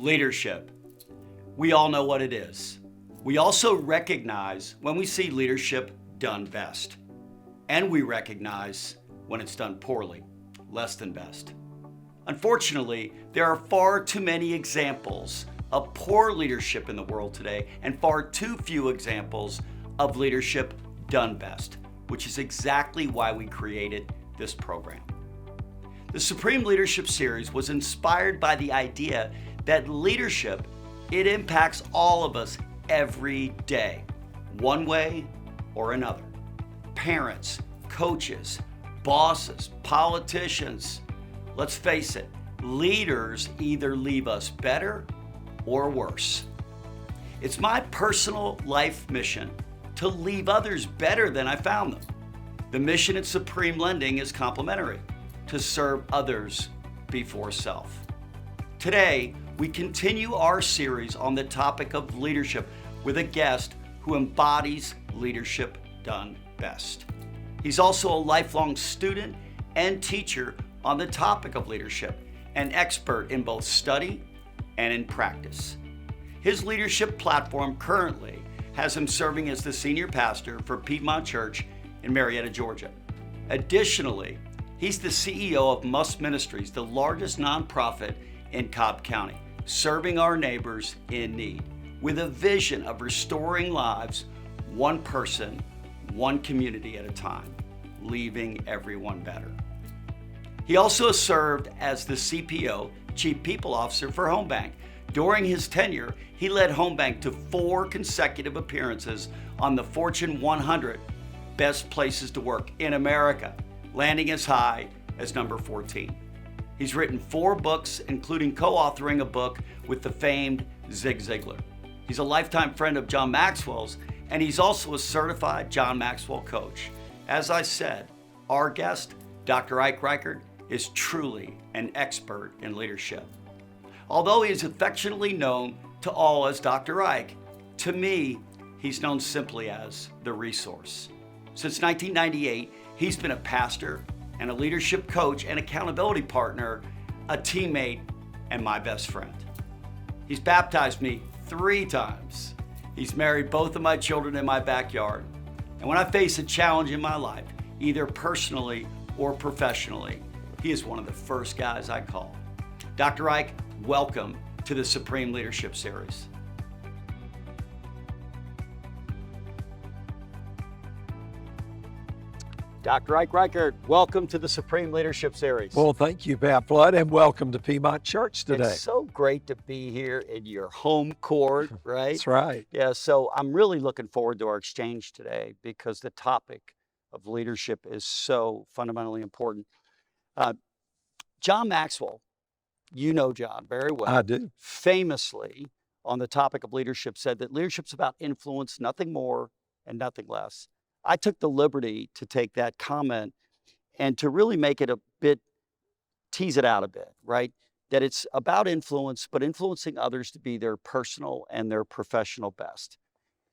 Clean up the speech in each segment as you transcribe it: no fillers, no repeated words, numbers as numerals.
Leadership. We all know what it is. We also recognize when we see leadership done best. And we recognize when it's done poorly, less than best. Unfortunately, there are far too many examples of poor leadership in the world today and far too few examples of leadership done best, which is exactly why we created this program. The Supreme Leadership Series was inspired by the idea that leadership, it impacts all of us every day, one way or another. Parents, coaches, bosses, politicians. Let's face it, leaders either leave us better or worse. It's my personal life mission to leave others better than I found them. The mission at Supreme Lending is complementary, to serve others before self. Today, we continue our series on the topic of leadership with a guest who embodies leadership done best. He's also a lifelong student and teacher on the topic of leadership, an expert in both study and in practice. His leadership platform currently has him serving as the senior pastor for Piedmont Church in Marietta, Georgia. Additionally, he's the CEO of Must Ministries, the largest nonprofit in Cobb County, serving our neighbors in need with a vision of restoring lives one person, one community at a time, leaving everyone better. He also served as the CPO, Chief People Officer for Home Bank. During his tenure, he led Home Bank to 4 consecutive appearances on the Fortune 100 Best Places to Work in America, landing as high as number 14. He's written 4 books, including co-authoring a book with the famed Zig Ziglar. He's a lifetime friend of John Maxwell's, and he's also a certified John Maxwell coach. As I said, our guest, Dr. Reighard, is truly an expert in leadership. Although he is affectionately known to all as Dr. Ike, to me, he's known simply as the Resource. Since 1998, he's been a pastor and a leadership coach and accountability partner, a teammate, and my best friend. He's baptized me 3 times. He's married both of my children in my backyard. And when I face a challenge in my life, either personally or professionally, he is one of the first guys I call. Dr. Ike, welcome to the Supreme Leadership Series. Dr. Ike Reighard, welcome to the Supreme Leadership Series. Well, thank you, Pat Flood, and welcome to Piedmont Church today. It's so great to be here in your home court, right? That's right. Yeah, so I'm really looking forward to our exchange today because the topic of leadership is so fundamentally important. John Maxwell, you know John very well. I do. Famously, on the topic of leadership, said that leadership's about influence, nothing more and nothing less. I took the liberty to take that comment and to really make it a bit, tease it out a bit, right? That it's about influence, but influencing others to be their personal and their professional best.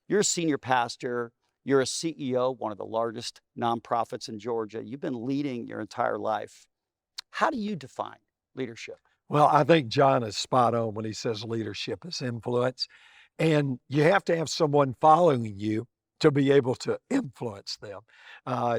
You're a senior pastor, you're a CEO, one of the largest nonprofits in Georgia. You've been leading your entire life. How do you define leadership? Well, I think John is spot on when he says leadership is influence. And you have to have someone following you to be able to influence them.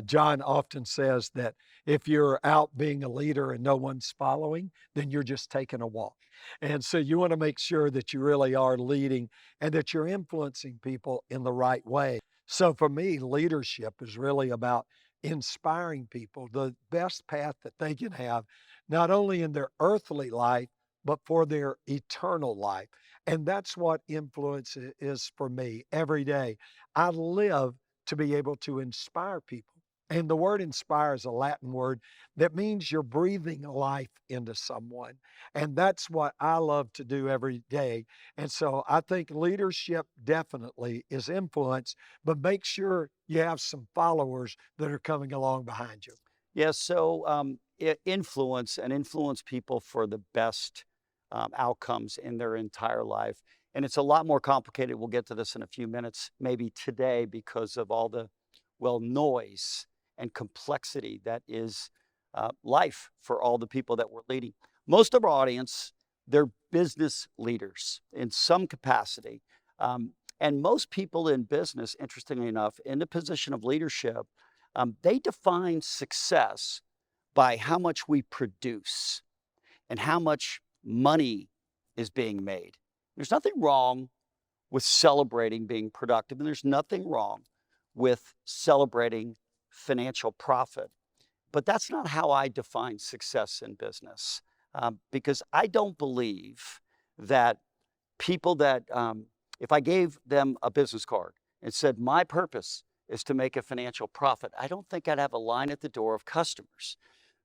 John often says that if you're out being a leader and no one's following, then you're just taking a walk. And so you want to make sure that you really are leading and that you're influencing people in the right way. So for me, leadership is really about inspiring people the best path that they can have, not only in their earthly life, but for their eternal life. And that's what influence is for me every day. I live to be able to inspire people. And the word inspire is a Latin word that means you're breathing life into someone. And that's what I love to do every day. And so I think leadership definitely is influence, but make sure you have some followers that are coming along behind you. Yeah, so influence people for the best outcomes in their entire life. And it's a lot more complicated. We'll get to this in a few minutes, maybe today, because of all the, noise and complexity that is life for all the people that we're leading. Most of our audience They're business leaders in some capacity. And most people in business, interestingly enough, in the position of leadership, they define success by how much we produce and how much money is being made. There's nothing wrong with celebrating being productive, and there's nothing wrong with celebrating financial profit. But that's not how I define success in business, because I don't believe that people that, if I gave them a business card and said, my purpose is to make a financial profit, I don't think I'd have a line at the door of customers.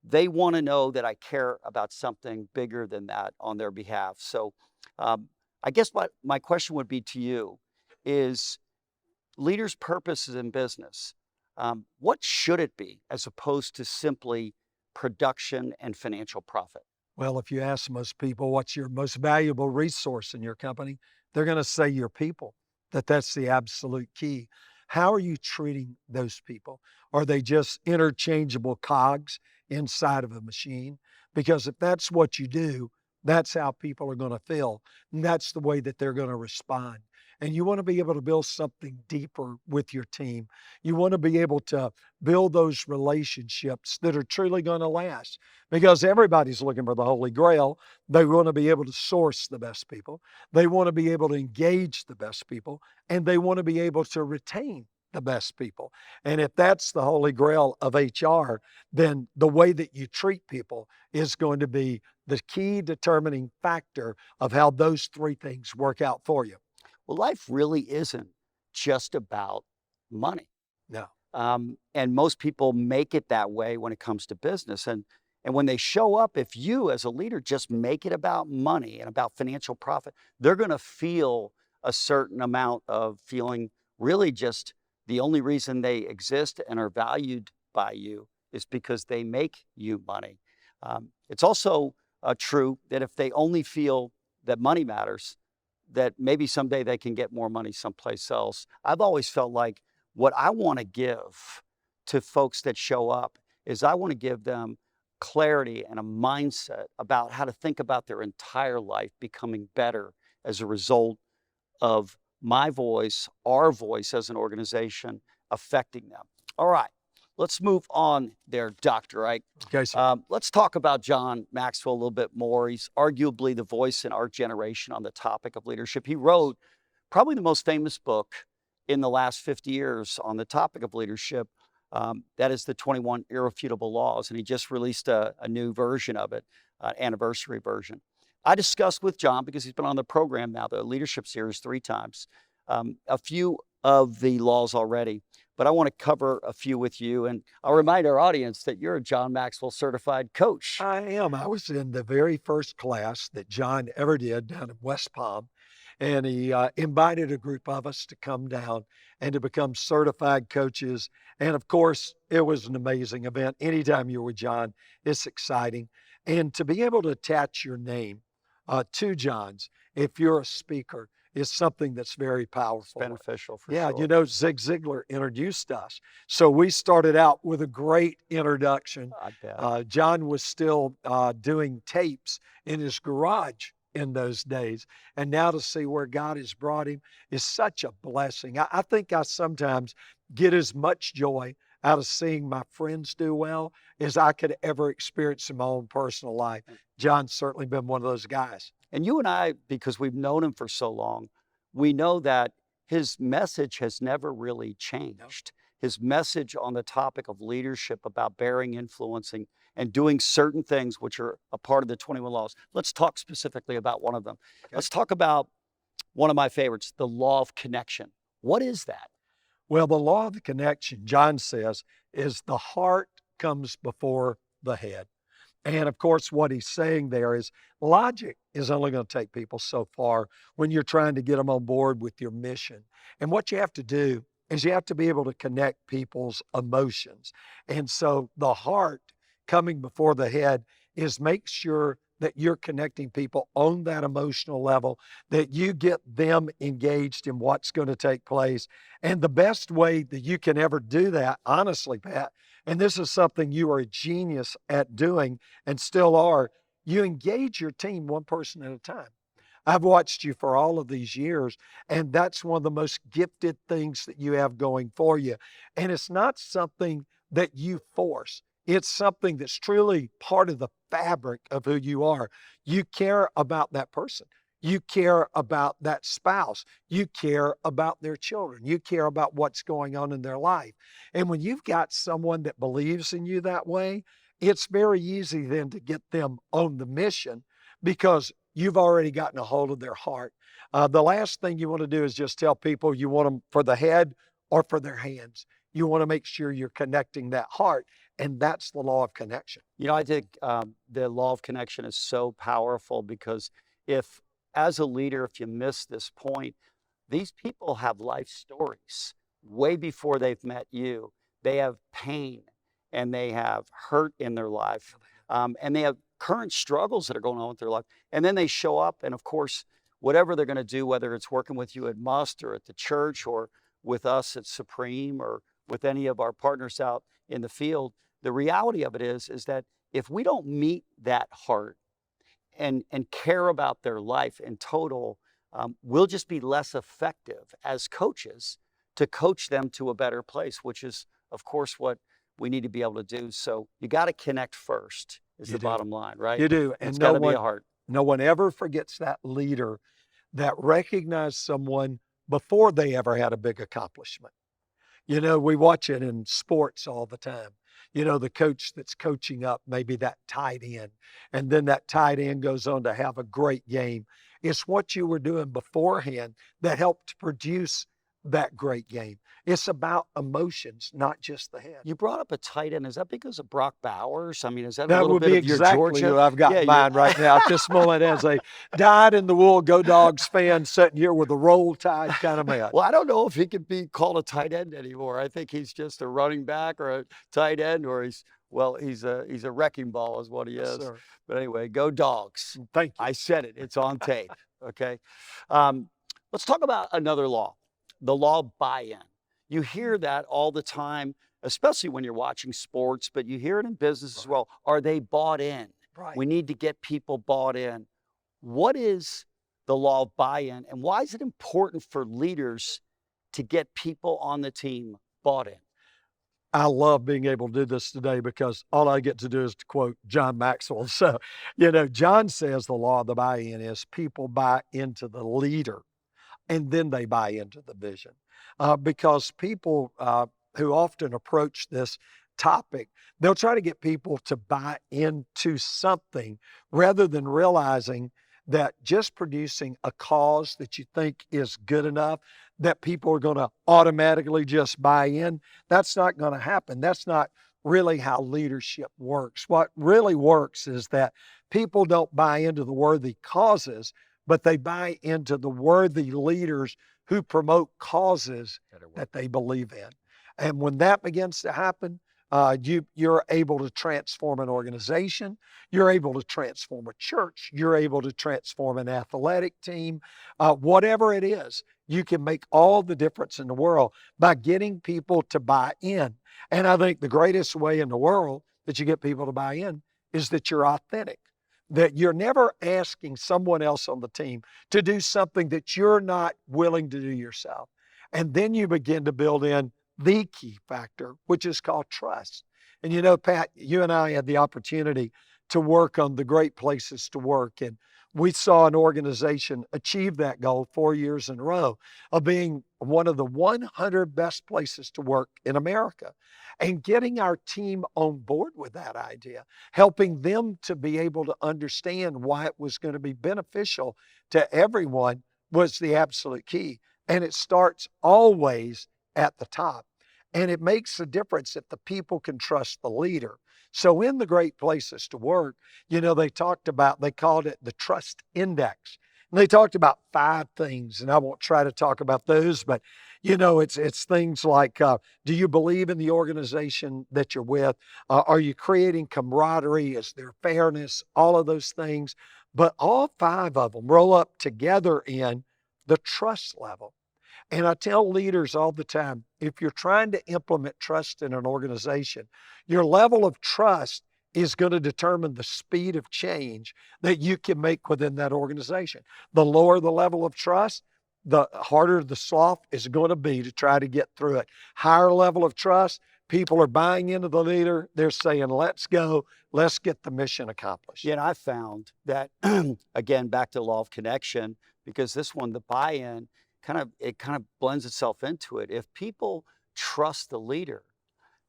They want to know that I care about something bigger than that on their behalf. So I guess my question would be to you is leaders' purposes in business, what should it be as opposed to simply production and financial profit? Well, if you ask most people what's your most valuable resource in your company, they're going to say your people, that's the absolute key. How are you treating those people? Are they just interchangeable cogs inside of a machine? Because if that's what you do, that's how people are going to feel. And that's the way that they're going to respond. And you want to be able to build something deeper with your team. You want to be able to build those relationships that are truly going to last, because everybody's looking for the Holy Grail. They want to be able to source the best people. They want to be able to engage the best people, and they want to be able to retain the best people. And if that's the Holy Grail of HR, then the way that you treat people is going to be the key determining factor of how those three things work out for you. Well, life really isn't just about money. No. And most people make it that way when it comes to business. And when they show up, if you as a leader just make it about money and about financial profit, they're going to feel a certain amount of feeling really just the only reason they exist and are valued by you is because they make you money. It's also true that if they only feel that money matters, that maybe someday they can get more money someplace else. I've always felt like what I want to give to folks that show up is I want to give them clarity and a mindset about how to think about their entire life becoming better as a result of my voice, our voice as an organization affecting them. All right, let's move on there, Dr. Reich. Okay, sir. Let's talk about John Maxwell a little bit more. He's arguably the voice in our generation on the topic of leadership. He wrote probably the most famous book in the last 50 years on the topic of leadership. That is the 21 Irrefutable Laws, and he just released a new version of it, anniversary version. I discussed with John, because he's been on the program now, the leadership series 3 times, a few of the laws already, but I want to cover a few with you. And I'll remind our audience that you're a John Maxwell certified coach. I am. I was in the very first class that John ever did down in West Palm, and he invited a group of us to come down and to become certified coaches. And of course, it was an amazing event. Anytime you're with John, it's exciting. And to be able to attach your name to John's, if you're a speaker, is something that's very powerful. It's beneficial for Yeah, sure. you know, Zig Ziglar introduced us. So we started out with a great introduction. I bet. John was still doing tapes in his garage in those days. And now to see where God has brought him is such a blessing. I think I sometimes get as much joy out of seeing my friends do well as I could ever experience in my own personal life. John's certainly been one of those guys. And you and I, because we've known him for so long, we know that his message has never really changed. His message on the topic of leadership, about bearing, influencing, and doing certain things which are a part of the 21 laws. Let's talk specifically about one of them. Okay. Let's talk about one of my favorites, the law of connection. What is that? Well, the law of the connection, John says, is the heart comes before the head. And of course, what he's saying there is logic is only going to take people so far when you're trying to get them on board with your mission. And what you have to do is you have to be able to connect people's emotions. And so the heart coming before the head is make sure that you're connecting people on that emotional level, that you get them engaged in what's going to take place. And the best way that you can ever do that, honestly, Pat, and this is something you are a genius at doing and still are, you engage your team one person at a time. I've watched you for all of these years, and that's one of the most gifted things that you have going for you. And it's not something that you force. It's something that's truly part of the fabric of who you are. You care about that person. You care about that spouse. You care about their children. You care about what's going on in their life. And when you've got someone that believes in you that way, it's very easy then to get them on the mission because you've already gotten a hold of their heart. The last thing you want to do is just tell people you want them for the head or for their hands. You want to make sure you're connecting that heart, and that's the law of connection. I think the law of connection is so powerful because if, as a leader, if you miss this point, these people have life stories way before they've met you. They have pain and they have hurt in their life, and they have current struggles that are going on with their life. And then they show up, and of course, whatever they're going to do, whether it's working with you at Must or at the church or with us at Supreme or with any of our partners out in the field, the reality of it is that if we don't meet that heart and care about their life in total, we'll just be less effective as coaches to coach them to a better place, which is, of course, what we need to be able to do. So you got to connect first is the bottom line, right? You do. And it's got to be a heart. No one ever forgets that leader that recognized someone before they ever had a big accomplishment. We watch it in sports all the time. The coach that's coaching up maybe that tight end, and then that tight end goes on to have a great game. It's what you were doing beforehand that helped produce that great game. It's about emotions, not just the head. You brought up a tight end. Is that because of Brock Bowers? I mean, is that a That little would bit be of your exactly Georgia? who I've got in mind right now at this moment as a dyed-in-the-wool Go Dogs fan sitting here with a Roll Tide kind of man. Well, I don't know if he can be called a tight end anymore. I think he's just a running back or a tight end, or he's a wrecking ball is what he is. Sir. But anyway, go Dogs. Thank you. I said it. It's on tape. Okay. Let's talk about another law, the law of buy-in. You hear that all the time, especially when you're watching sports, but you hear it in business as well. Are they bought in? Right. We need to get people bought in. What is the law of buy-in, and why is it important for leaders to get people on the team bought in? I love being able to do this today because all I get to do is to quote John Maxwell. So, John says the law of the buy-in is people buy into the leader and then they buy into the vision. Because people who often approach this topic, they'll try to get people to buy into something rather than realizing that just producing a cause that you think is good enough, that people are going to automatically just buy in, that's not going to happen. That's not really how leadership works. What really works is that people don't buy into the worthy causes, but they buy into the worthy leaders who promote causes that they believe in. And when that begins to happen, you're able to transform an organization, you're able to transform a church, you're able to transform an athletic team, whatever it is, you can make all the difference in the world by getting people to buy in. And I think the greatest way in the world that you get people to buy in is that you're authentic, that you're never asking someone else on the team to do something that you're not willing to do yourself. And then you begin to build in the key factor, which is called trust. And Pat, you and I had the opportunity to work on the Great Places to Work. And we saw an organization achieve that goal 4 years in a row of being one of the 100 best places to work in America. And getting our team on board with that idea, helping them to be able to understand why it was going to be beneficial to everyone was the absolute key. And it starts always at the top. And it makes a difference if the people can trust the leader. So in the Great Places to Work, they called it the trust index. And they talked about 5 things, and I won't try to talk about those, but it's things like, do you believe in the organization that you're with? Are you creating camaraderie? Is there fairness? All of those things. But all 5 of them roll up together in the trust level. And I tell leaders all the time, if you're trying to implement trust in an organization, your level of trust is going to determine the speed of change that you can make within that organization. The lower the level of trust, the harder the slough is going to be to try to get through it. Higher level of trust, people are buying into the leader. They're saying, let's go, let's get the mission accomplished. Yeah, and I found that, again, back to law of connection, because this one, the buy-in, kind of blends itself into it. If people trust the leader,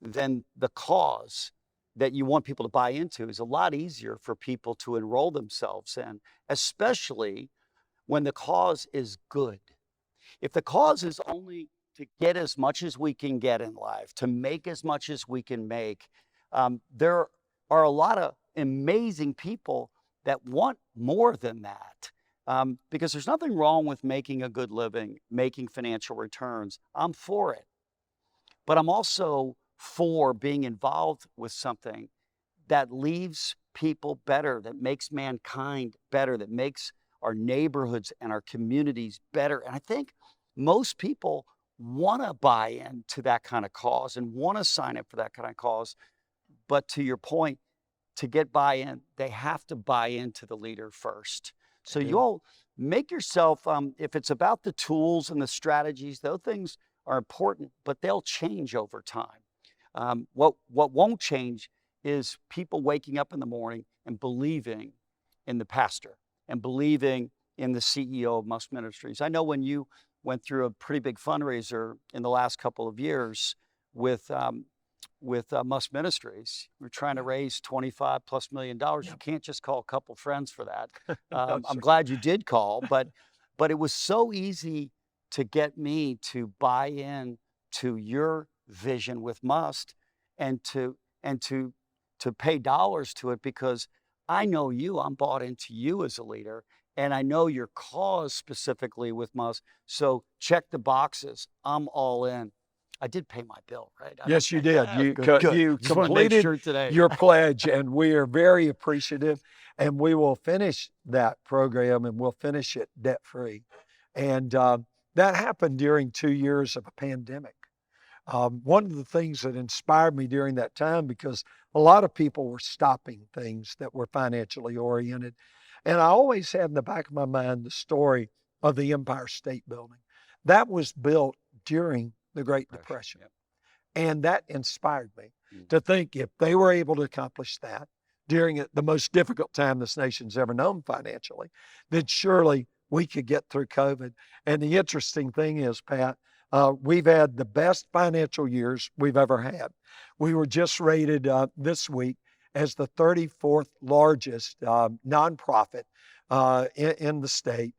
then the cause that you want people to buy into is a lot easier for people to enroll themselves in, especially when the cause is good. If the cause is only to get as much as we can get in life, to make as much as we can make, there are a lot of amazing people that want more than that. Because there's nothing wrong with making a good living, making financial returns. I'm for it. But I'm also for being involved with something that leaves people better, that makes mankind better, that makes our neighborhoods and our communities better. And I think most people want to buy into that kind of cause and want to sign up for that kind of cause. But to your point, to get buy-in, they have to buy into the leader first. So you all make yourself, if it's about the tools and the strategies, those things are important, but they'll change over time. What won't change is people waking up in the morning and believing in the pastor and believing in the CEO of Musk Ministries. I know when you went through a pretty big fundraiser in the last couple of years with Musk Ministries, we're trying to raise $25+ million. Yep. You can't just call a couple friends for that. No, I'm glad you did call, but it was so easy to get me to buy in to your vision with Musk and to pay dollars to it, because I know you, I'm bought into you as a leader, and I know your cause specifically with Musk. So check the boxes. I'm all in. I did pay my bill, right? Yes, you did. You Just want to make completed sure today. your pledge, and we are very appreciative. And we will finish that program, and we'll finish it debt-free. And that happened during 2 years of a pandemic. One of the things that inspired me during that time, because a lot of people were stopping things that were financially oriented. And I always had in the back of my mind the story of the Empire State Building. That was built during the Great Depression. Yep. And that inspired me to think, if they were able to accomplish that during the most difficult time this nation's ever known financially, then surely we could get through COVID. And the interesting thing is, Pat, we've had the best financial years we've ever had. We were just rated this week as the 34th largest nonprofit in the state,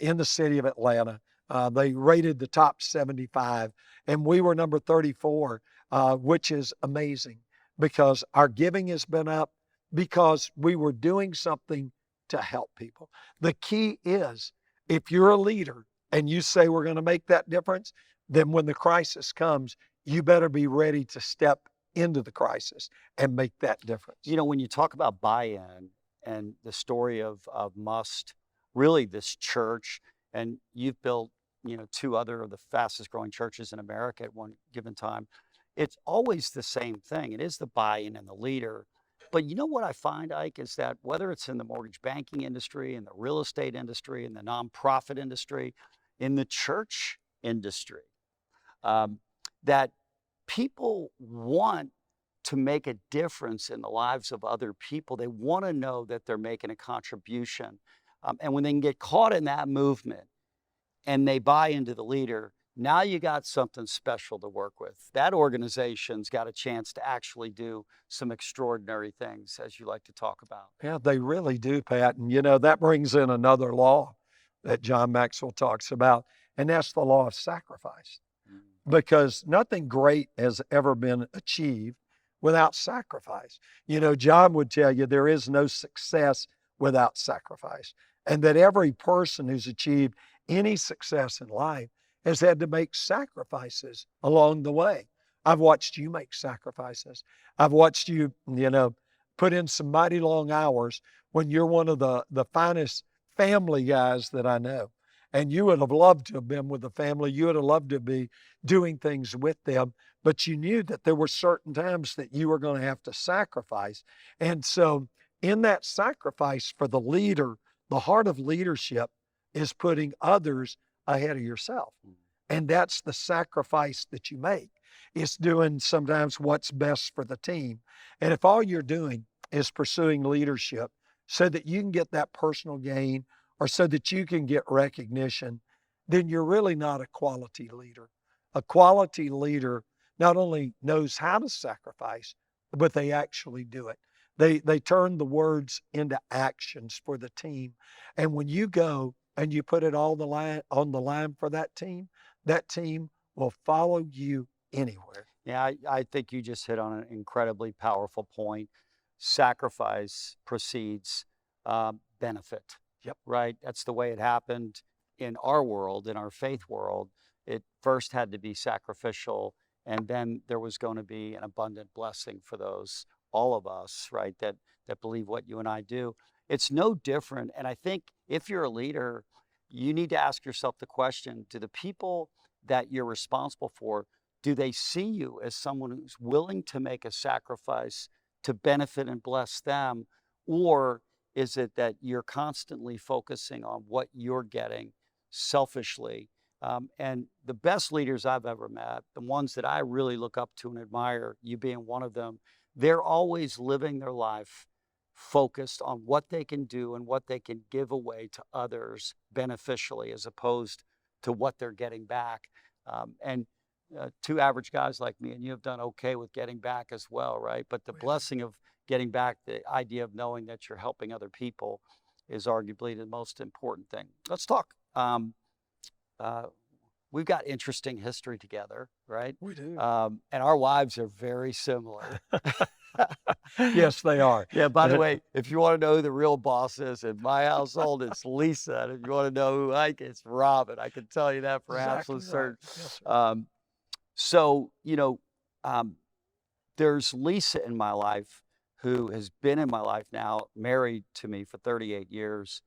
in the city of Atlanta. They rated the top 75, and we were number 34, which is amazing, because our giving has been up because we were doing something to help people. The key is, if you're a leader and you say we're going to make that difference, then when the crisis comes, you better be ready to step into the crisis and make that difference. You know, when you talk about buy-in and the story of Musk, really this church, and you've built, 2 other of the fastest growing churches in America at one given time, it's always the same thing. It is the buy-in and the leader. But you know what I find, Ike, is that whether it's in the mortgage banking industry, in the real estate industry, in the nonprofit industry, in the church industry, that people want to make a difference in the lives of other people. They want to know that they're making a contribution. And when they can get caught in that movement and they buy into the leader, now you got something special to work with. That organization's got a chance to actually do some extraordinary things, as you like to talk about. Yeah, they really do, Pat. And that brings in another law that John Maxwell talks about, and that's the law of sacrifice. Because nothing great has ever been achieved without sacrifice. John would tell you there is no success without sacrifice, and that every person who's achieved any success in life has had to make sacrifices along the way. I've watched you make sacrifices. I've watched you, put in some mighty long hours when you're one of the finest family guys that I know. and you would have loved to have been with the family. You would have loved to be doing things with them, but you knew that there were certain times that you were going to have to sacrifice. And so in that sacrifice for the leader, the heart of leadership is putting others ahead of yourself. And that's the sacrifice that you make. It's doing sometimes what's best for the team. And if all you're doing is pursuing leadership so that you can get that personal gain or so that you can get recognition, then you're really not a quality leader. A quality leader not only knows how to sacrifice, but they actually do it. They turn the words into actions for the team. And when you go and you put it all on the line for that team will follow you anywhere. Yeah, I think you just hit on an incredibly powerful point. Sacrifice precedes benefit. Yep. Right? That's the way it happened in our world, in our faith world. It first had to be sacrificial, and then there was going to be an abundant blessing for those, all of us, right, that believe what you and I do. It's no different. And I think if you're a leader, you need to ask yourself the question, do the people that you're responsible for, do they see you as someone who's willing to make a sacrifice to benefit and bless them? Or is it that you're constantly focusing on what you're getting selfishly? And the best leaders I've ever met, the ones that I really look up to and admire, you being one of them, they're always living their life focused on what they can do and what they can give away to others beneficially, as opposed to what they're getting back. And two average guys like me and you have done okay with getting back as well, right? But the blessing of getting back, the idea of knowing that you're helping other people, is arguably the most important thing. Let's talk. We've got interesting history together, right? We do. And our wives are very similar. Yes, they are. Yeah, by the way, if you want to know who the real boss is in my household, it's Lisa. And if you want to know who it's Robin. I can tell you that for Exactly absolute certain. Yes, sir. So, there's Lisa in my life, who has been in my life now, married to me for 38 years,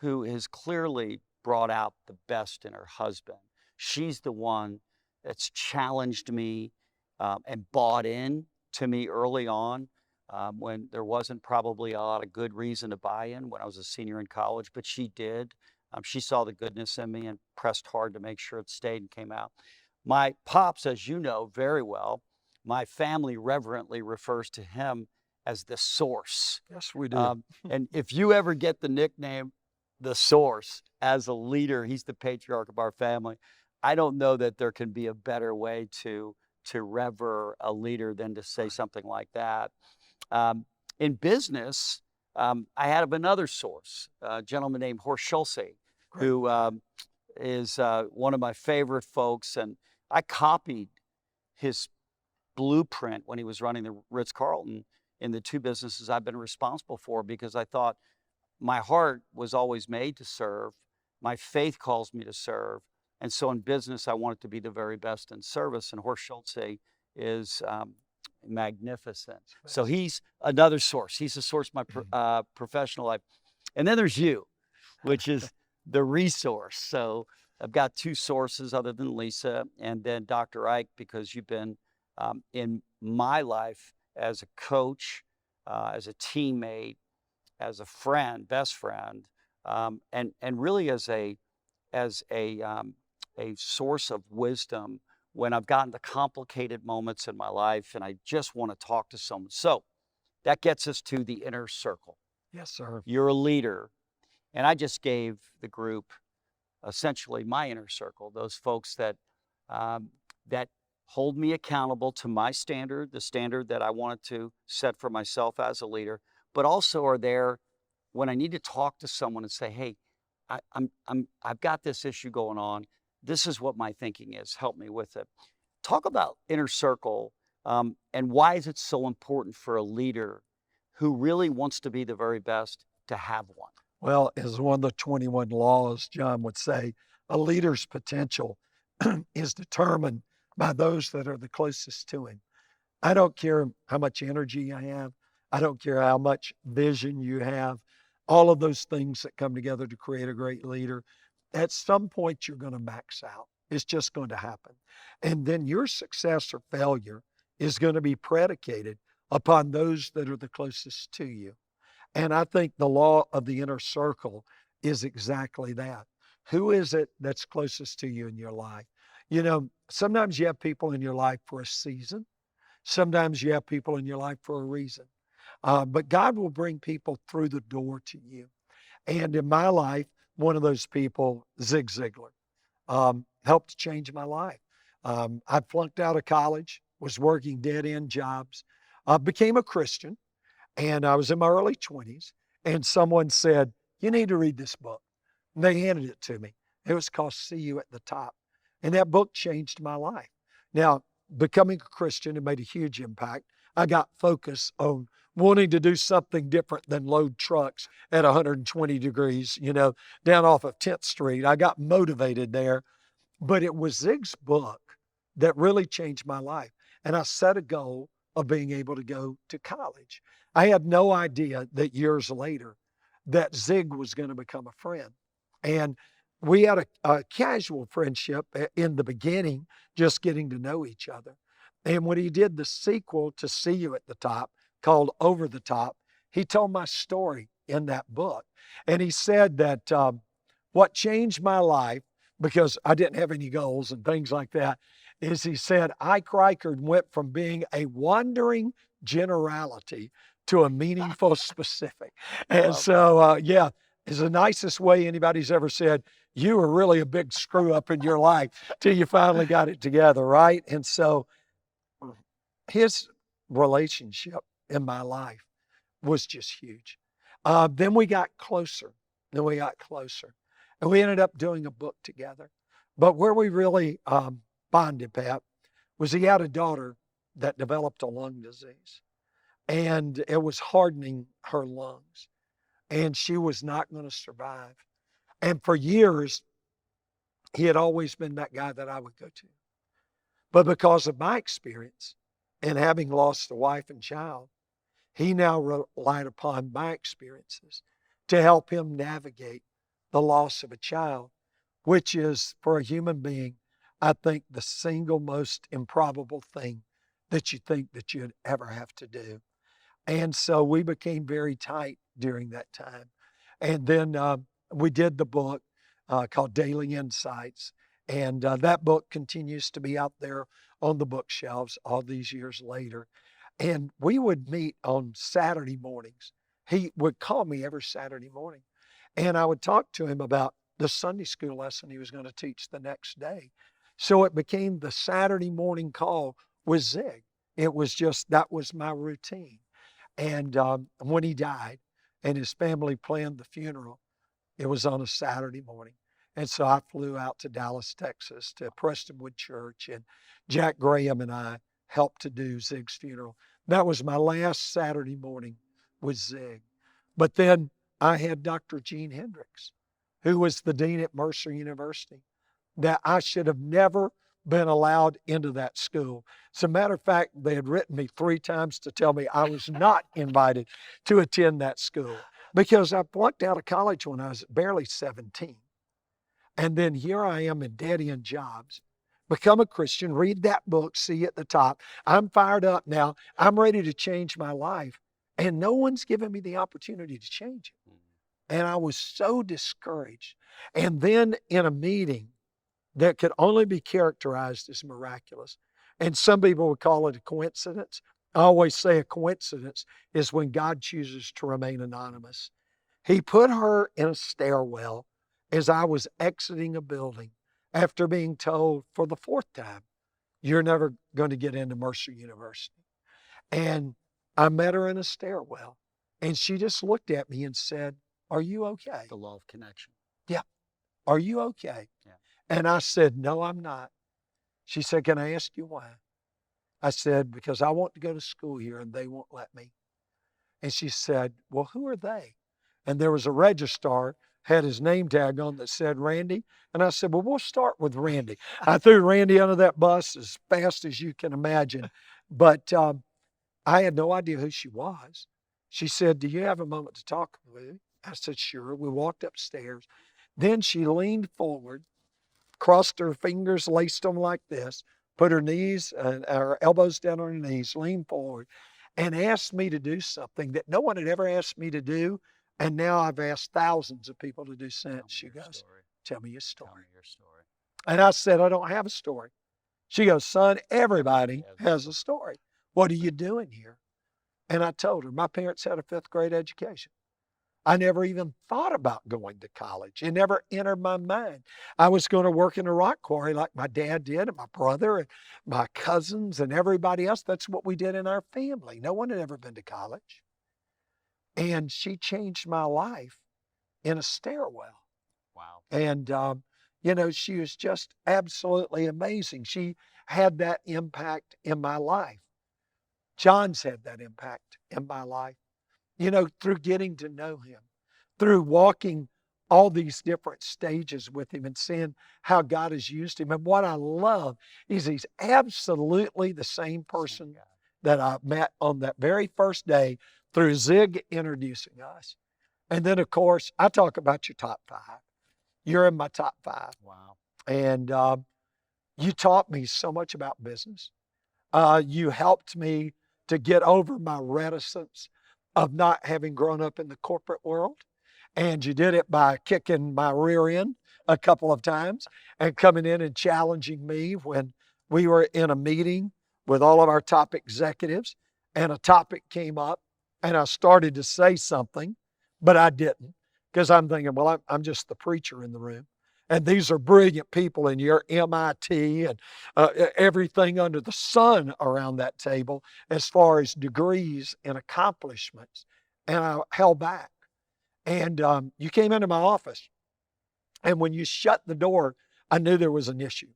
who has clearly brought out the best in her husband. She's the one that's challenged me and bought in to me early on when there wasn't probably a lot of good reason to buy in when I was a senior in college, but she did. She saw the goodness in me and pressed hard to make sure it stayed and came out. My pops, as you know very well, my family reverently refers to him as the source. Yes, we do. And if you ever get the nickname, the source, as a leader, he's the patriarch of our family. I don't know that there can be a better way to revere a leader than to say something like that. In business, I had another source, a gentleman named Horst Schulze, who is one of my favorite folks. And I copied his blueprint when he was running the Ritz-Carlton in the two businesses I've been responsible for, because I thought my heart was always made to serve. My faith calls me to serve. And so in business, I wanted to be the very best in service. And Horst Schulze is magnificent. So he's another source. He's a source of my professional life. And then there's you, which is the resource. So I've got two sources other than Lisa, and then Dr. Ike, because you've been in my life as a coach, as a teammate, as a friend, best friend, and really as a source of wisdom when I've gotten to complicated moments in my life and I just want to talk to someone. So that gets us to the inner circle. Yes, sir. You're a leader. And I just gave the group essentially my inner circle, those folks that hold me accountable to my standard, the standard that I wanted to set for myself as a leader, but also are there when I need to talk to someone and say, hey, I've got this issue going on. This is what my thinking is. Help me with it. Talk about inner circle and why is it so important for a leader who really wants to be the very best to have one? Well, as one of the 21 laws, John would say, a leader's potential is determined by those that are the closest to him. I don't care how much energy I have. I don't care how much vision you have. All of those things that come together to create a great leader. At some point, you're going to max out. It's just going to happen. And then your success or failure is going to be predicated upon those that are the closest to you. And I think the law of the inner circle is exactly that. Who is it that's closest to you in your life? You know, sometimes you have people in your life for a season. Sometimes you have people in your life for a reason. But God will bring people through the door to you. And in my life, one of those people, Zig Ziglar, helped change my life. I flunked out of college, was working dead-end jobs, became a Christian, and I was in my early 20s, and someone said, "You need to read this book." And they handed it to me. It was called See You at the Top. And that book changed my life. Now, becoming a Christian, it made a huge impact. I got focused on wanting to do something different than load trucks at 120 degrees, you know, down off of 10th Street. I got motivated there. But it was Zig's book that really changed my life. And I set a goal of being able to go to college. I had no idea that years later that Zig was going to become a friend. And we had a casual friendship in the beginning, just getting to know each other. And when he did the sequel to See You at the Top, called Over the Top, he told my story in that book. And he said that what changed my life, because I didn't have any goals and things like that, is he said, Ike Reighard went from being a wandering generality to a meaningful specific. And so, yeah, is the nicest way anybody's ever said, you were really a big screw up in your life till you finally got it together, right? And so his relationship in my life was just huge. Then we got closer. Then we got closer. And we ended up doing a book together. But where we really bonded, Pat, was he had a daughter that developed a lung disease. And it was hardening her lungs. And she was not going to survive. And for years, he had always been that guy that I would go to. But because of my experience and having lost a wife and child, he now relied upon my experiences to help him navigate the loss of a child, which is, for a human being, I think the single most improbable thing that you think that you'd ever have to do. And so we became very tight during that time. And then we did the book called Daily Insights. And that book continues to be out there on the bookshelves all these years later. And we would meet on Saturday mornings. He would call me every Saturday morning. And I would talk to him about the Sunday school lesson he was going to teach the next day. So it became the Saturday morning call with Zig. It was just, that was my routine. And when he died and his family planned the funeral, it was on a Saturday morning. And so I flew out to Dallas, Texas to Prestonwood Church, and Jack Graham and I helped to do Zig's funeral. That was my last Saturday morning with Zig. But then I had Dr. Gene Hendricks, who was the dean at Mercer University, that I should have never been allowed into that school. As a matter of fact, they had written me 3 times to tell me I was not invited to attend that school because I flunked out of college when I was barely 17. And then here I am in dead-end jobs, become a Christian, read that book, See at the Top. I'm fired up now. I'm ready to change my life. And no one's given me the opportunity to change it. And I was so discouraged. And then in a meeting that could only be characterized as miraculous, and some people would call it a coincidence. I always say a coincidence is when God chooses to remain anonymous. He put her in a stairwell as I was exiting a building after being told for the 4th time, you're never going to get into Mercer University. And I met her in a stairwell, and she just looked at me and said, are you okay? The law of connection. Yeah. Are you okay? Yeah. And I said, no, I'm not. She said, can I ask you why? I said, because I want to go to school here and they won't let me. And she said, well, who are they? And there was a registrar, had his name tag on that said Randy. And I said, well, we'll start with Randy. I threw Randy under that bus as fast as you can imagine. But I had no idea who she was. She said, do you have a moment to talk with me? I said, sure. We walked upstairs. Then she leaned forward, crossed her fingers, laced them like this, put her knees and her elbows down on her knees, leaned forward, and asked me to do something that no one had ever asked me to do. And now I've asked thousands of people to do since. She goes, tell me your story. Tell me your story. And I said, I don't have a story. She goes, son, everybody has a story. What are you doing here? And I told her, my parents had a 5th grade education. I never even thought about going to college. It never entered my mind. I was going to work in a rock quarry like my dad did, and my brother and my cousins and everybody else. That's what we did in our family. No one had ever been to college. And she changed my life in a stairwell. Wow. And, she was just absolutely amazing. She had that impact in my life. John's had that impact in my life. Through getting to know him, through walking all these different stages with him and seeing how God has used him. And what I love is he's absolutely the same person that I met on that very first day through Zig introducing us. And then, of course, I talk about your top 5. You're in my top 5. Wow. And you taught me so much about business. You helped me to get over my reticence of not having grown up in the corporate world. And you did it by kicking my rear end a couple of times and coming in and challenging me when we were in a meeting with all of our top executives and a topic came up and I started to say something, but I didn't because I'm thinking, well, I'm just the preacher in the room. And these are brilliant people in your MIT and everything under the sun around that table as far as degrees and accomplishments. And I held back. And you came into my office. And when you shut the door, I knew there was an issue.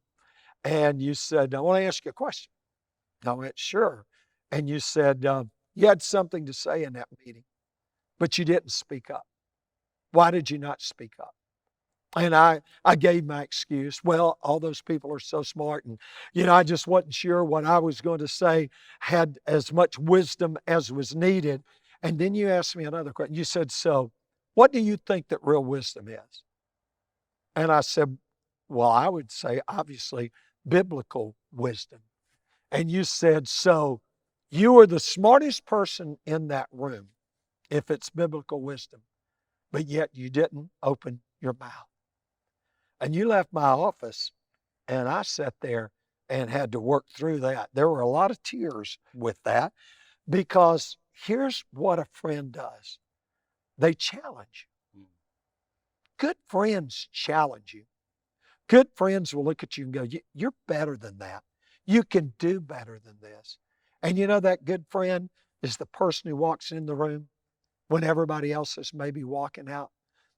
And you said, I want to ask you a question. I went, sure. And you said, you had something to say in that meeting, but you didn't speak up. Why did you not speak up? And I gave my excuse. Well, all those people are so smart. And, I just wasn't sure what I was going to say had as much wisdom as was needed. And then you asked me another question. You said, so what do you think that real wisdom is? And I said, well, I would say, obviously, biblical wisdom. And you said, so you are the smartest person in that room if it's biblical wisdom, but yet you didn't open your mouth. And you left my office, and I sat there and had to work through that. There were a lot of tears with that because here's what a friend does. They challenge you. Good friends challenge you. Good friends will look at you and go, you're better than that. You can do better than this. And that good friend is the person who walks in the room when everybody else is maybe walking out.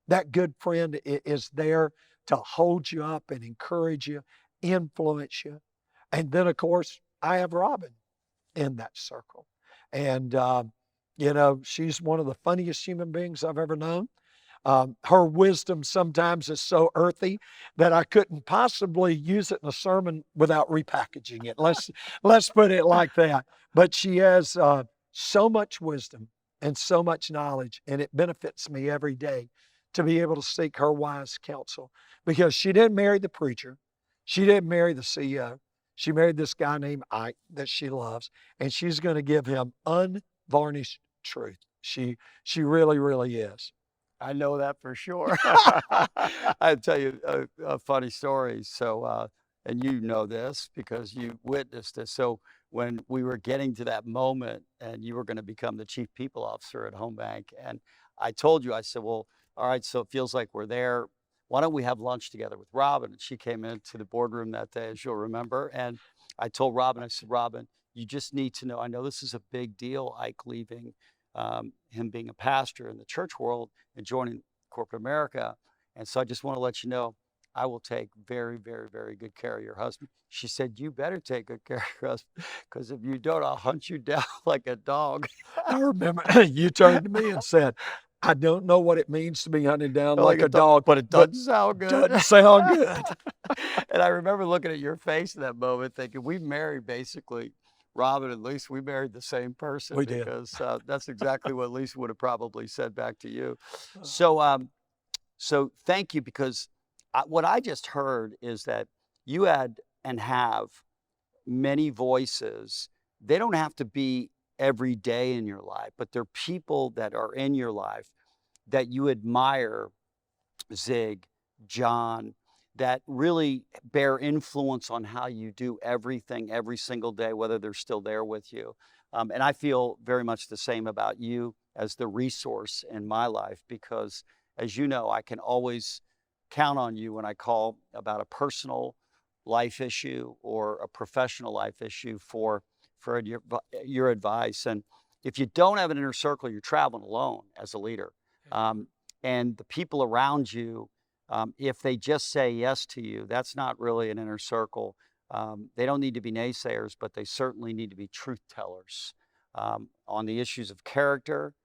That good friend is there to hold you up and encourage you, influence you. And then, of course, I have Robin in that circle. And, she's one of the funniest human beings I've ever known. Her wisdom sometimes is so earthy that I couldn't possibly use it in a sermon without repackaging it. Let's put it like that. But she has so much wisdom and so much knowledge, and it benefits me every day to be able to seek her wise counsel because she didn't marry the preacher. She didn't marry the CEO. She married this guy named Ike that she loves, and she's going to give him unvarnished truth. She really, really is. I know that for sure. I'll tell you a funny story. So, and you know this because you witnessed this. So when we were getting to that moment and you were going to become the chief people officer at Home Bank, and I told you, I said, well, all right, so it feels like we're there. Why don't we have lunch together with Robin? And she came into the boardroom that day, as you'll remember. And I told Robin, I said, Robin, you just need to know, I know this is a big deal, Ike leaving, him being a pastor in the church world and joining corporate America. And so I just want to let you know, I will take very, very, very good care of your husband. She said, you better take good care of your husband because if you don't, I'll hunt you down like a dog. I remember you turned to me and said, I don't know what it means to be hunted down like a dog, but it doesn't sound good. Doesn't sound good. And I remember looking at your face in that moment thinking, we married basically, Robin and Lisa, we married the same person. We did. Because that's exactly what Lisa would have probably said back to you. So So thank you, because what I just heard is that you had and have many voices. They don't have to be every day in your life, but they're people that are in your life that you admire, Zig, John, that really bear influence on how you do everything every single day, whether they're still there with you. And I feel very much the same about you as the resource in my life, because as you know, I can always count on you when I call about a personal life issue or a professional life issue for your advice. And if you don't have an inner circle, you're traveling alone as a leader. Um, and the people around you, if they just say yes to you, that's not really an inner circle. They don't need to be naysayers, but they certainly need to be truth tellers on the issues of character,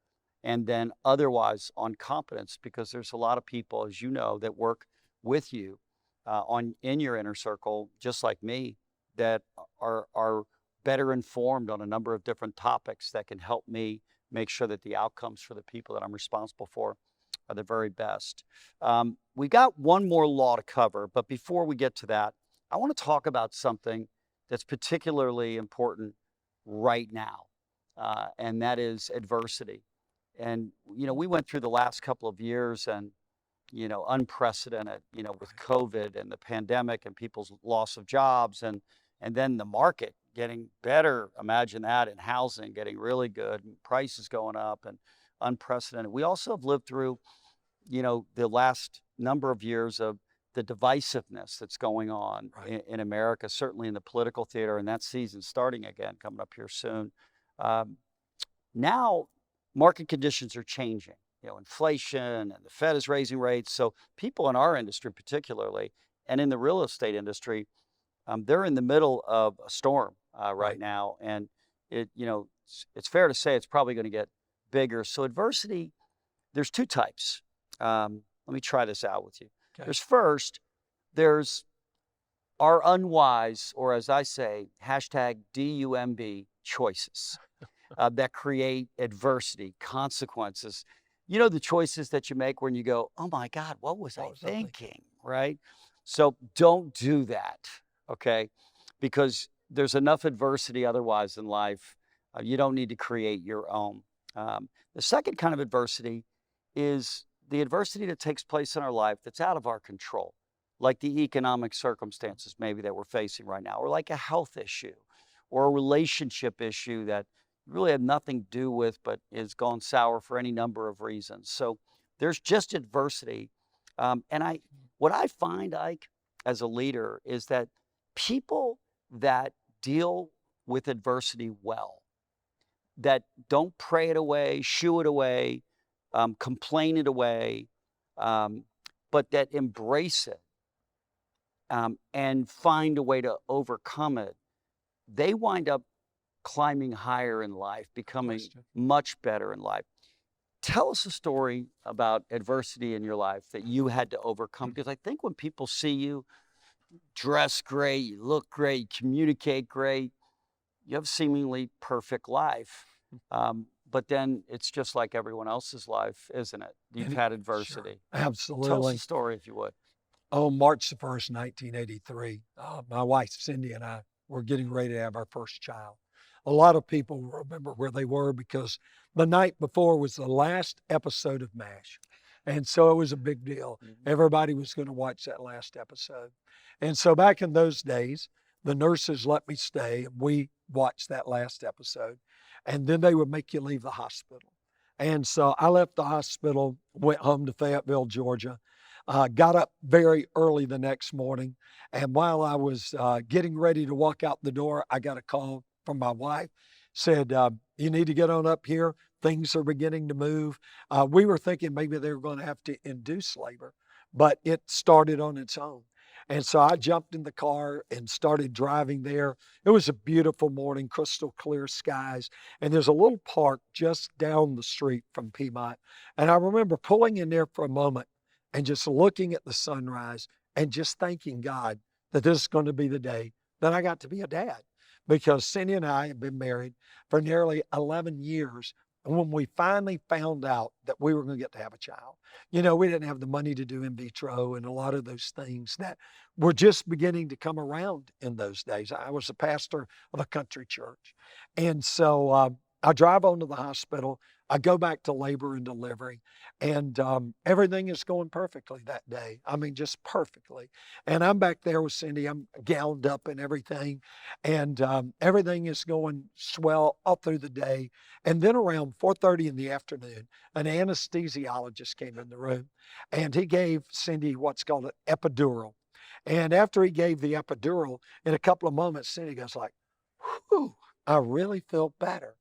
and then otherwise on competence, because there's a lot of people, as you know, that work with you in your inner circle, just like me, that are better informed on a number of different topics that can help me make sure that the outcomes for the people that I'm responsible for are the very best. We got one more law to cover, but before we get to that, I want to talk about something that's particularly important right now, and that is adversity. And, we went through the last couple of years and, unprecedented, with COVID and the pandemic and people's loss of jobs, and then the market getting better. Imagine that, in housing getting really good, and prices going up, and unprecedented. We also have lived through, the last number of years of the divisiveness that's going on in America, certainly in the political theater, and that season's starting again, coming up here soon. Now, market conditions are changing. Inflation, and the Fed is raising rates. So people in our industry, particularly, and in the real estate industry, they're in the middle of a storm right now, and it's fair to say it's probably going to get bigger. So adversity, there's two types. Let me try this out with you. Okay. There's our unwise, or as I say, #DUMB choices that create adversity, consequences. The choices that you make when you go, oh my God, what was I thinking, right? So don't do that, okay? Because there's enough adversity otherwise in life. You don't need to create your own. The second kind of adversity is the adversity that takes place in our life that's out of our control, like the economic circumstances maybe that we're facing right now, or like a health issue or a relationship issue that you really have nothing to do with, but is gone sour for any number of reasons. So there's just adversity. What I find, Ike, as a leader, is that people that deal with adversity well, that don't pray it away, shoo it away, complain it away, but that embrace it and find a way to overcome it, they wind up climbing higher in life, becoming much better in life. Tell us a story about adversity in your life that you had to overcome, because I think when people see you dress great, you look great, you communicate great, you have a seemingly perfect life. But then it's just like everyone else's life, isn't it? You've had adversity. Sure. Absolutely. Tell us a story, if you would. On March the 1st, 1983, my wife, Cindy, and I were getting ready to have our first child. A lot of people remember where they were because the night before was the last episode of MASH. And so it was a big deal. Everybody was going to watch that last episode. And so back in those days, the nurses let me stay, and we watched that last episode. And then they would make you leave the hospital. And so I left the hospital, went home to Fayetteville, Georgia, got up very early the next morning. And while I was getting ready to walk out the door, I got a call from my wife, said, you need to get on up here. Things are beginning to move. We were thinking maybe they were going to have to induce labor, but it started on its own. And so I jumped in the car and started driving there. It was a beautiful morning, crystal clear skies. And there's a little park just down the street from Piedmont. And I remember pulling in there for a moment and just looking at the sunrise and just thanking God that this is going to be the day that I got to be a dad. Because Cindy and I have been married for nearly 11 years. And when we finally found out that we were going to get to have a child, you know, we didn't have the money to do in vitro and a lot of those things that were just beginning to come around in those days. I was a pastor of a country church. And so I drive on to the hospital. I go back to labor and delivery, and everything is going perfectly that day. I mean, just perfectly. And I'm back there with Cindy. I'm gowned up and everything, and everything is going swell all through the day. And then around 4:30 in the afternoon, an anesthesiologist came in the room, and he gave Cindy what's called an epidural. And after he gave the epidural, in a couple of moments, Cindy goes like, "Whew, I really feel better."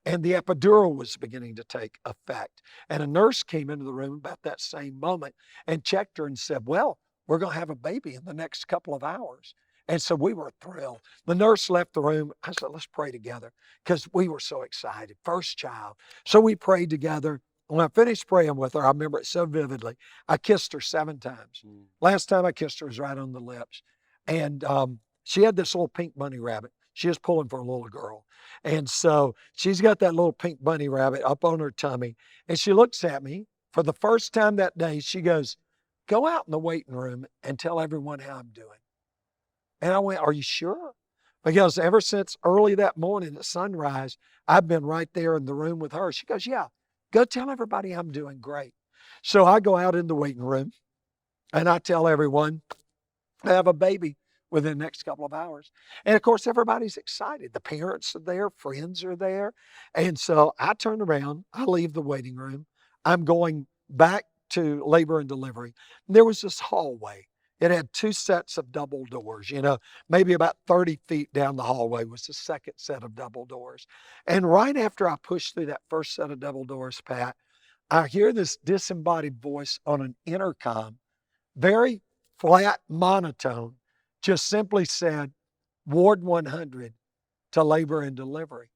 And the epidural was beginning to take effect. And a nurse came into the room about that same moment and checked her and said, "Well, we're going to have a baby in the next couple of hours." And so we were thrilled. The nurse left the room. I said, "Let's pray together," because we were so excited. First child. So we prayed together. When I finished praying with her, I remember it so vividly. I kissed her 7 times. Last time I kissed her was right on the lips. And she had this little pink bunny rabbit. She was pulling for a little girl. And so she's got that little pink bunny rabbit up on her tummy. And she looks at me for the first time that day. She goes, "Go out in the waiting room and tell everyone how I'm doing." And I went, "Are you sure?" Because ever since early that morning at sunrise, I've been right there in the room with her. She goes, "Yeah, go tell everybody I'm doing great." So I go out in the waiting room and I tell everyone I have a baby within the next couple of hours. And of course, everybody's excited. The parents are there, friends are there. And so I turn around, I leave the waiting room. I'm going back to labor and delivery. There was this hallway. It had 2 sets of double doors, you know, maybe about 30 feet down the hallway was the second set of double doors. And right after I pushed through that first set of double doors, Pat, I hear this disembodied voice on an intercom, very flat monotone, just simply said, "Ward 100 to labor and delivery."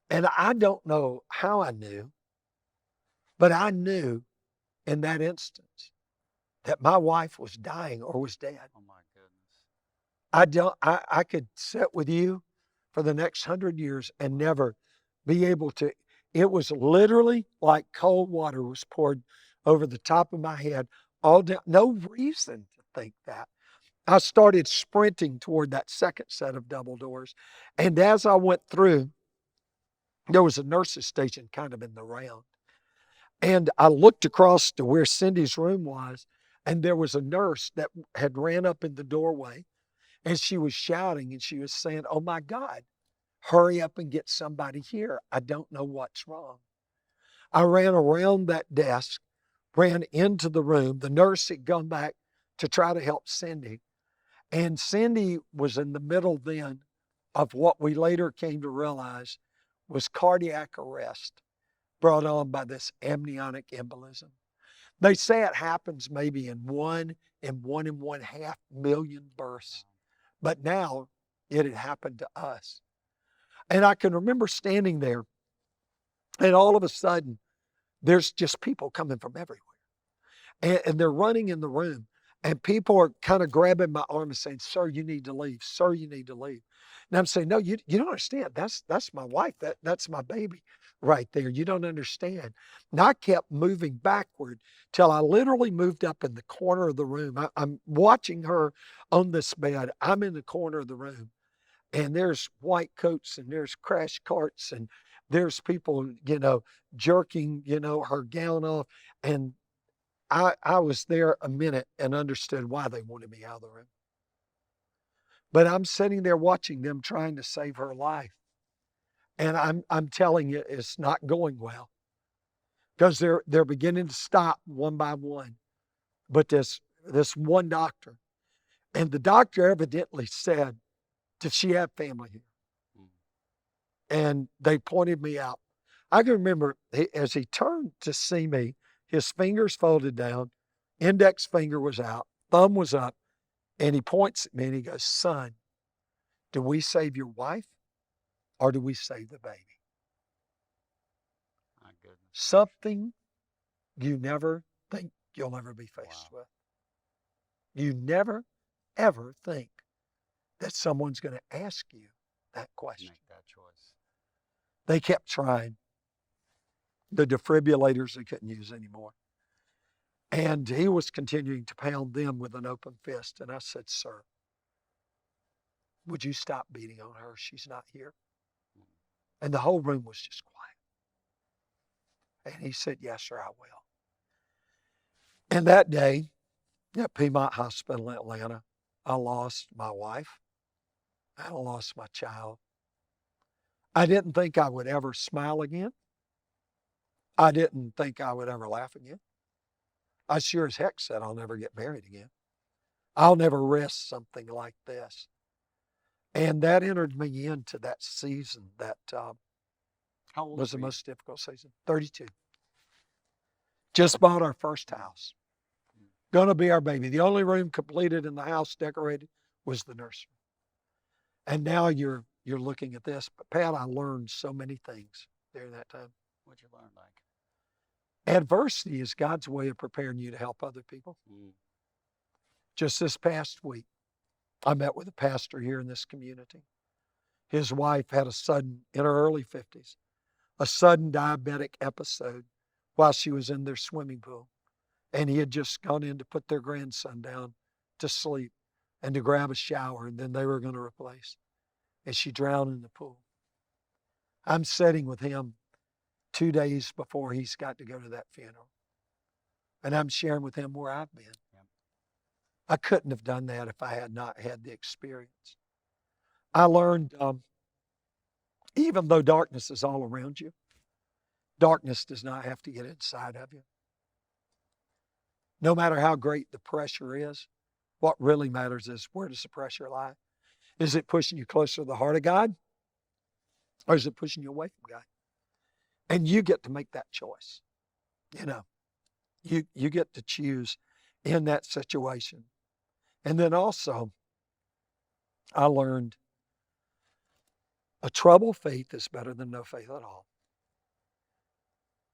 And I don't know how I knew, but I knew in that instance that my wife was dying or was dead. Oh my goodness. I could sit with you for the next 100 years and never be able to. It was literally like cold water was poured over the top of my head, all down. No reason to think that. I started sprinting toward that second set of double doors. And as I went through, there was a nurse's station kind of in the round. And I looked across to where Cindy's room was, and there was a nurse that had ran up in the doorway, and she was shouting and she was saying, "Oh my God, hurry up and get somebody here. I don't know what's wrong." I ran around that desk, ran into the room. The nurse had gone back to try to help Cindy. And Cindy was in the middle then of what we later came to realize was cardiac arrest brought on by this amniotic embolism. They say it happens maybe in 1.5 million births, but now it had happened to us. And I can remember standing there, and all of a sudden, there's just people coming from everywhere. And they're running in the room, and people are kind of grabbing my arm and saying, "Sir, you need to leave. Sir, you need to leave." And I'm saying, "No, you don't understand. That's my wife. That's my baby right there. You don't understand." And I kept moving backward till I literally moved up in the corner of the room. I'm watching her on this bed. I'm in the corner of the room, and there's white coats and there's crash carts and there's people, you know, jerking, you know, her gown off. And I was there a minute and understood why they wanted me out of the room. But I'm sitting there watching them trying to save her life. And I'm telling you, it's not going well. Because they're beginning to stop one by one. But this one doctor, and the doctor evidently said, "Does she have family here?" And they pointed me out. I can remember as he turned to see me, his fingers folded down, index finger was out, thumb was up, and he points at me and he goes, "Son, do we save your wife or do we save the baby?" My goodness. Something you never think you'll ever be faced with. You never, ever think that someone's going to ask you that question. Make that choice. They kept trying. the defibrillators they couldn't use anymore. And he was continuing to pound them with an open fist. And I said, sir, would you stop beating on her? She's not here. And the whole room was just quiet. And he said, yes, sir, I will. And that day at Piedmont Hospital in Atlanta, I lost my wife. I lost my child. I didn't think I would ever smile again. I didn't think I would ever laugh again. I sure as heck said I'll never get married again. I'll never risk something like this. And that entered me into that season that How old was the were you? most difficult season. 32. Just bought our first house. Going to be our baby. The only room completed in the house decorated was the nursery. And now you're looking at this. But Pat, I learned so many things during that time. What'd you learn, like? Adversity is God's way of preparing you to help other people. Just this past week, I met with a pastor here in this community. His wife had in her early 50s, a sudden diabetic episode while she was in their swimming pool. And he had just gone in to put their grandson down to sleep and to grab a shower, and then they were going to replace. And she drowned in the pool. I'm sitting with him 2 days before he's got to go to that funeral. And I'm sharing with him where I've been. I couldn't have done that if I had not had the experience. I learned, even though darkness is all around you, darkness does not have to get inside of you. No matter how great the pressure is, what really matters is, where does the pressure lie? Is it pushing you closer to the heart of God? Or is it pushing you away from God? And you get to make that choice. You know, you get to choose in that situation. And then also, I learned a troubled faith is better than no faith at all.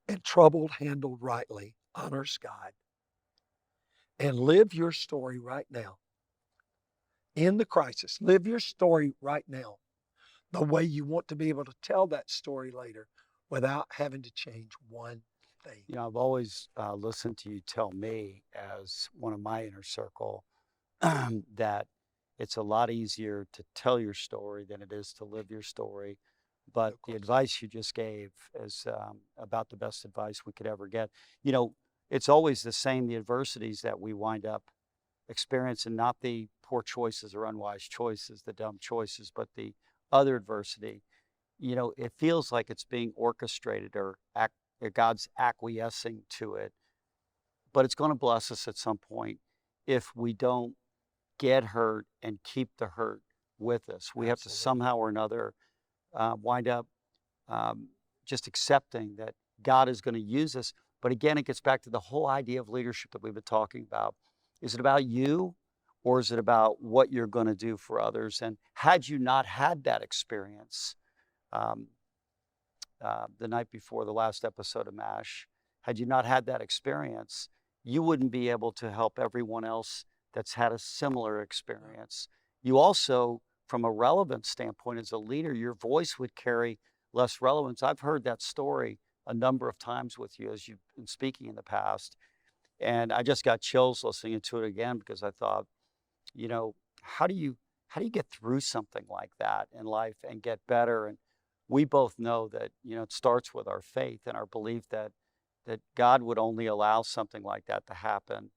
And troubled, handled rightly, honors God. And live your story right now. In the crisis, live your story right now the way you want to be able to tell that story later without having to change one thing. You know, I've always listened to you tell me, as one of my inner circle, that it's a lot easier to tell your story than it is to live your story. But the advice you just gave is about the best advice we could ever get. You know, it's always the same, the adversities that we wind up experiencing, not the poor choices or unwise choices, the dumb choices, but the other adversity. You know, it feels like it's being orchestrated or God's acquiescing to it, but it's going to bless us at some point if we don't get hurt and keep the hurt with us. We have to somehow or another wind up just accepting that God is going to use us. But again, it gets back to the whole idea of leadership that we've been talking about. Is it about you, or is it about what you're going to do for others? And had you not had that experience the night before the last episode of MASH, had you not had that experience, you wouldn't be able to help everyone else that's had a similar experience. You also, from a relevance standpoint, as a leader, your voice would carry less relevance. I've heard that story a number of times with you as you've been speaking in the past. And I just got chills listening to it again, because I thought, you know, how do you get through something like that in life and get better? And we both know that, you know, it starts with our faith and our belief that God would only allow something like that to happen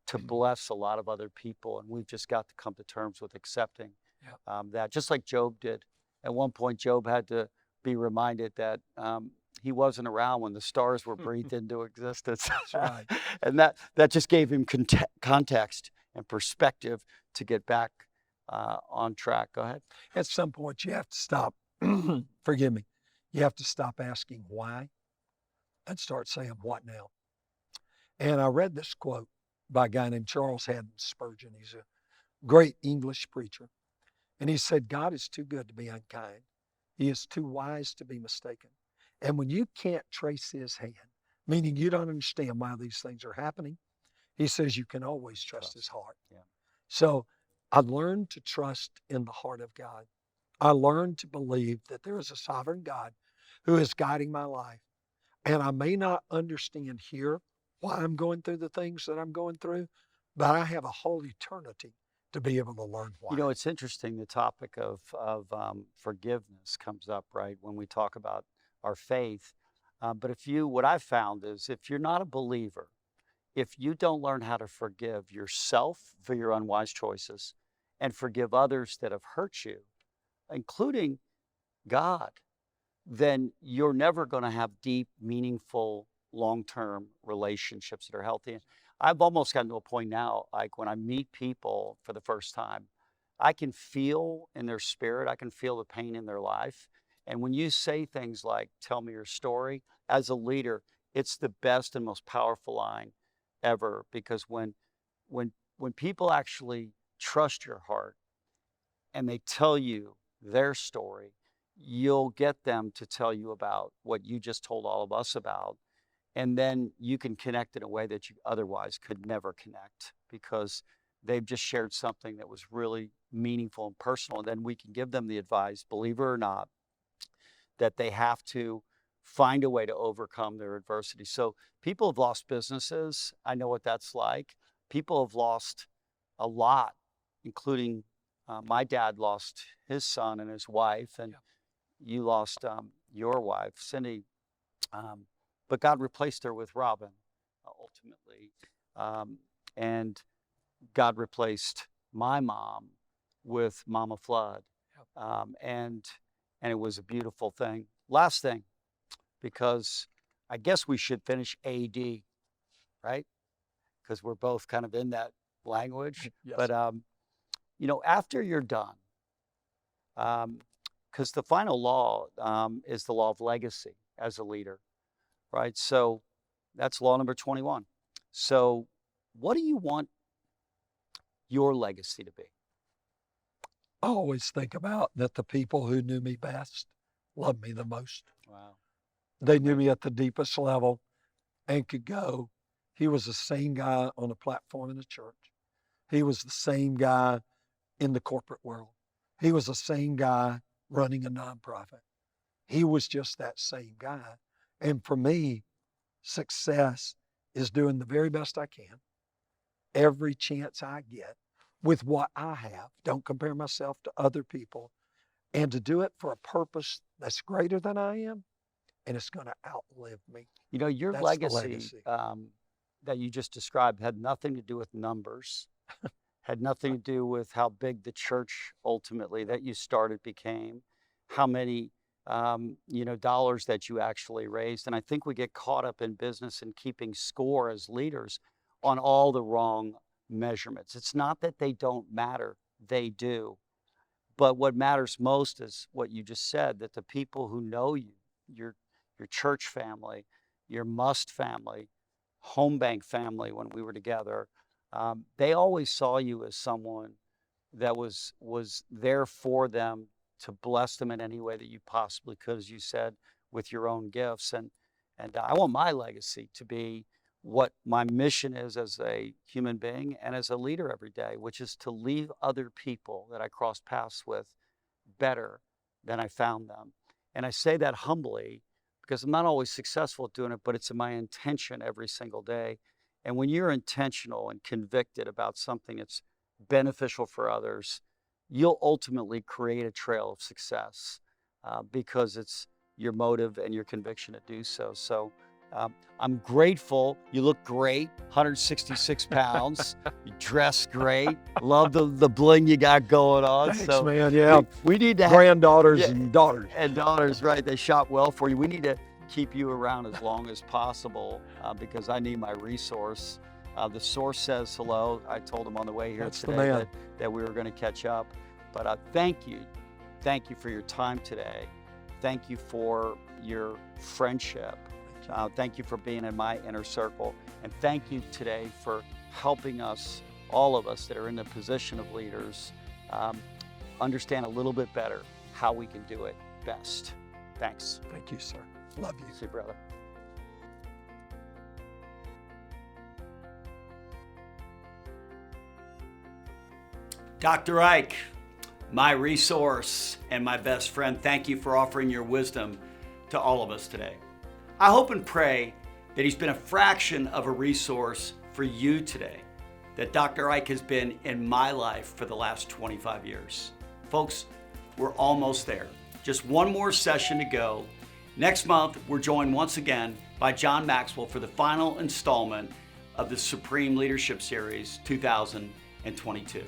to bless a lot of other people. And we've just got to come to terms with accepting that, just like Job did. At one point, Job had to be reminded that he wasn't around when the stars were breathed into existence. That's right. And that just gave him context and perspective to get back on track. Go ahead. At some point, you have to stop. Forgive me. You have to stop asking why and start saying what now. And I read this quote by a guy named Charles Haddon Spurgeon. He's a great English preacher. And he said, God is too good to be unkind. He is too wise to be mistaken. And when you can't trace his hand, meaning you don't understand why these things are happening, he says you can always trust his heart. Yeah. So I learned to trust in the heart of God. I learned to believe that there is a sovereign God who is guiding my life. And I may not understand here why I'm going through the things that I'm going through, but I have a whole eternity to be able to learn why. You know, it's interesting. The topic of forgiveness comes up, right, when we talk about our faith. But what I've found is if you're not a believer, if you don't learn how to forgive yourself for your unwise choices and forgive others that have hurt you, including God, then you're never going to have deep, meaningful, long-term relationships that are healthy. I've almost gotten to a point now, like when I meet people for the first time, I can feel in their spirit, I can feel the pain in their life. And when you say things like, tell me your story, as a leader, it's the best and most powerful line ever, because when people actually trust your heart and they tell you their story, you'll get them to tell you about what you just told all of us about. And then you can connect in a way that you otherwise could never connect, because they've just shared something that was really meaningful and personal. And then we can give them the advice, believe it or not, that they have to find a way to overcome their adversity. So people have lost businesses. I know what that's like. People have lost a lot, including my dad lost his son and his wife, and you lost your wife, Cindy. But God replaced her with Robin, ultimately. And God replaced my mom with Mama Flood. And it was a beautiful thing. Last thing, because I guess we should finish AD, right? Because we're both kind of in that language. Yes. But, after you're done, because the final law is the law of legacy as a leader, right? So that's law number 21. So what do you want your legacy to be? I always think about that the people who knew me best loved me the most. Wow. They knew me at the deepest level and could go. He was the same guy on a platform in the church. He was the same guy in the corporate world. He was the same guy running a nonprofit. He was just that same guy. And for me, success is doing the very best I can, every chance I get, with what I have. Don't compare myself to other people. And to do it for a purpose that's greater than I am, and it's going to outlive me. You know, your That's the legacy that you just described had nothing to do with numbers, had nothing to do with how big the church ultimately that you started became, how many dollars that you actually raised. And I think we get caught up in business and keeping score as leaders on all the wrong measurements. It's not that they don't matter, they do. But what matters most is what you just said, that the people who know you, your church family, your Must family, Home Bank family when we were together, they always saw you as someone that was there for them, to bless them in any way that you possibly could, as you said, with your own gifts. And I want my legacy to be what my mission is as a human being and as a leader every day, which is to leave other people that I cross paths with better than I found them. And I say that humbly because I'm not always successful at doing it, but it's my intention every single day. And when you're intentional and convicted about something that's beneficial for others, you'll ultimately create a trail of success because it's your motive and your conviction to do so. So I'm grateful. You look great, 166 pounds. You dress great. Love the bling you got going on. Thanks, so man. Yeah. We need to have granddaughters and daughters. And daughters, right. They shop well for you. We need to keep you around as long as possible because I need my resource. The source says hello. I told him on the way here That's today that we were going to catch up. But thank you. Thank you for your time today. Thank you for your friendship. Thank you for being in my inner circle. And thank you today for helping us, all of us that are in the position of leaders, understand a little bit better how we can do it best. Thanks. Thank you, sir. Love you. See you, brother. Dr. Reich, my resource and my best friend, thank you for offering your wisdom to all of us today. I hope and pray that he's been a fraction of a resource for you today, that Dr. Ike has been in my life for the last 25 years. Folks, we're almost there. Just one more session to go. Next month, we're joined once again by John Maxwell for the final installment of the Supreme Leadership Series 2022.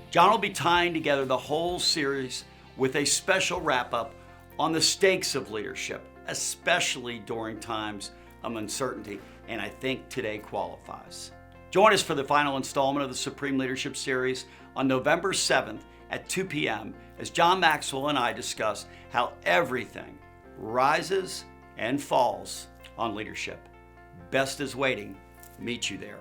John will be tying together the whole series with a special wrap-up on the stakes of leadership, especially during times of uncertainty, and I think today qualifies. Join us for the final installment of the Supreme Leadership Series on November 7th at 2 p.m. as John Maxwell and I discuss how everything rises and falls on leadership. Best is waiting. Meet you there.